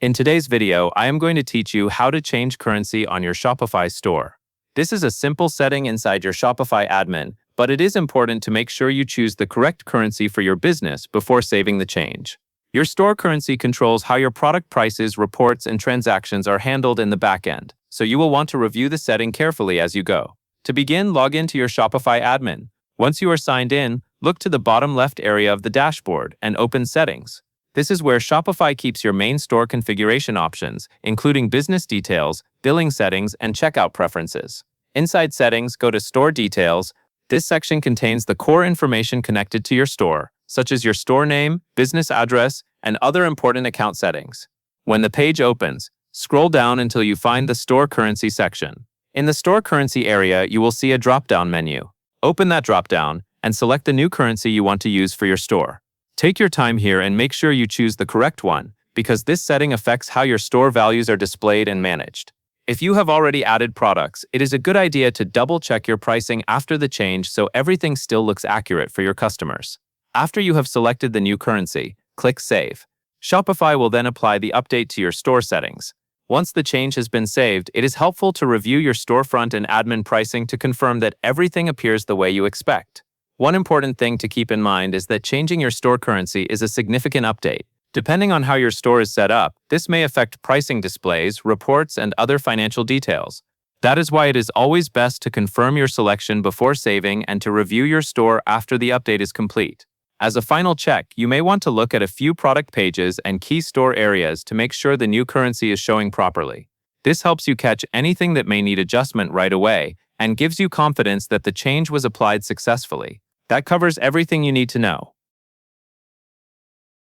In today's video, I am going to teach you how to change currency on your Shopify store. This is a simple setting inside your Shopify admin, but it is important to make sure you choose the correct currency for your business before saving the change. Your store currency controls how your product prices, reports, and transactions are handled in the backend, so you will want to review the setting carefully as you go. To begin, log into your Shopify admin. Once you are signed in, look to the bottom left area of the dashboard and open Settings. This is where Shopify keeps your main store configuration options, including business details, billing settings, and checkout preferences. Inside Settings, go to Store Details. This section contains the core information connected to your store, such as your store name, business address, and other important account settings. When the page opens, scroll down until you find the Store Currency section. In the Store Currency area, you will see a drop-down menu. Open that drop-down and select the new currency you want to use for your store. Take your time here and make sure you choose the correct one, because this setting affects how your store values are displayed and managed. If you have already added products, it is a good idea to double-check your pricing after the change so everything still looks accurate for your customers. After you have selected the new currency, click Save. Shopify will then apply the update to your store settings. Once the change has been saved, it is helpful to review your storefront and admin pricing to confirm that everything appears the way you expect. One important thing to keep in mind is that changing your store currency is a significant update. Depending on how your store is set up, this may affect pricing displays, reports, and other financial details. That is why it is always best to confirm your selection before saving and to review your store after the update is complete. As a final check, you may want to look at a few product pages and key store areas to make sure the new currency is showing properly. This helps you catch anything that may need adjustment right away and gives you confidence that the change was applied successfully. That covers everything you need to know.